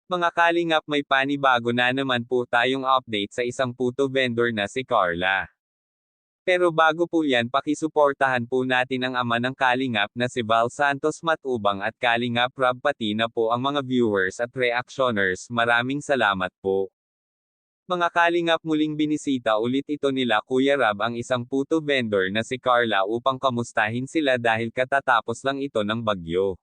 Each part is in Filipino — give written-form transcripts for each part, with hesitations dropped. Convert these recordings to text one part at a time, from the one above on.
Mga kalingap, may panibago na naman po tayong update sa isang puto vendor na si Carla. Pero bago po yan, pakisuportahan po natin ang ama ng kalingap na si Val Santos Matubang at Kalingap Rob, pati na po ang mga viewers at reactioners. Maraming salamat po. Mga kalingap, muling binisita ulit ito nila Kuya Rob ang isang puto vendor na si Carla upang kamustahin sila dahil katatapos lang ito ng bagyo.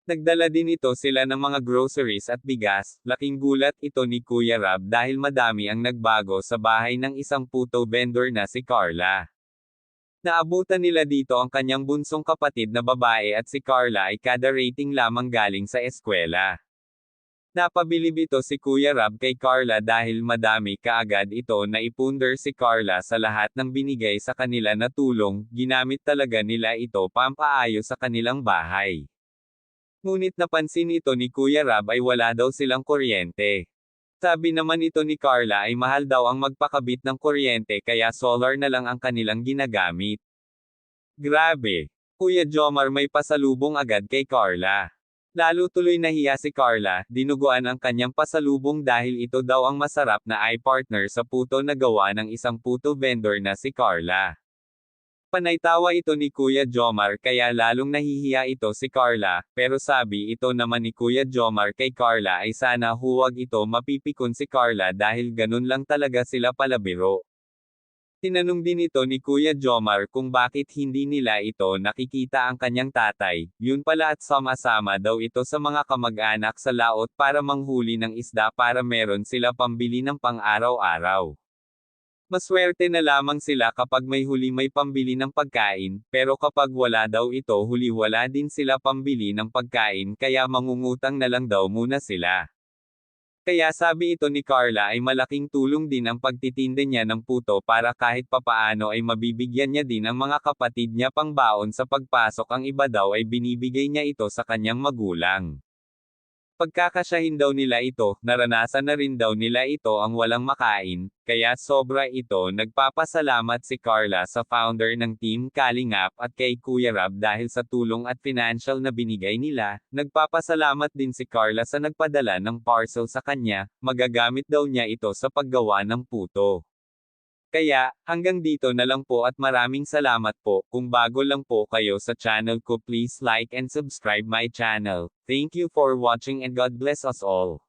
Nagdala din ito sila ng mga groceries at bigas. Laking gulat ito ni Kuya Rob dahil madami ang nagbago sa bahay ng isang puto vendor na si Carla. Naabutan nila dito ang kanyang bunsong kapatid na babae at si Carla ay kada rating lamang galing sa eskwela. Napabilib ito si Kuya Rob kay Carla dahil madami kaagad ito na ipundar si Carla sa lahat ng binigay sa kanila na tulong. Ginamit talaga nila ito pampaayos sa kanilang bahay. Ngunit napansin ito ni Kuya Rob ay wala daw silang kuryente. Sabi naman ito ni Carla ay mahal daw ang magpakabit ng kuryente kaya solar na lang ang kanilang ginagamit. Grabe! Kuya Jomar may pasalubong agad kay Carla. Lalo tuloy nahiya si Carla, dinuguan ang kanyang pasalubong dahil ito daw ang masarap na eye partner sa puto na gawa ng isang puto vendor na si Carla. Panay tawa ito ni Kuya Jomar kaya lalong nahihiya ito si Carla, pero sabi ito naman ni Kuya Jomar kay Carla ay sana huwag ito mapipikon si Carla dahil ganun lang talaga sila palabiro. Tinanong din ito ni Kuya Jomar kung bakit hindi nila ito nakikita ang kanyang tatay, yun pala at sama-sama daw ito sa mga kamag-anak sa laot para manghuli ng isda para meron sila pambili ng pang-araw-araw. Maswerte na lamang sila kapag may huli may pambili ng pagkain, pero kapag wala daw ito huli wala din sila pambili ng pagkain kaya mangungutang na lang daw muna sila. Kaya sabi ito ni Carla ay malaking tulong din ang pagtitinda niya ng puto para kahit papaano ay mabibigyan niya din ang mga kapatid niya pang baon sa pagpasok, ang iba daw ay binibigay niya ito sa kanyang magulang. Pagkakasyahin daw nila ito, naranasan na rin daw nila ito ang walang makain, kaya sobra ito. Nagpapasalamat si Carla sa founder ng Team Kalingap at kay Kuya Rob dahil sa tulong at financial na binigay nila. Nagpapasalamat din si Carla sa nagpadala ng parcel sa kanya, magagamit daw niya ito sa paggawa ng puto. Kaya, hanggang dito na lang po at maraming salamat po. Kung bago lang po kayo sa channel ko, please like and subscribe my channel. Thank you for watching and God bless us all.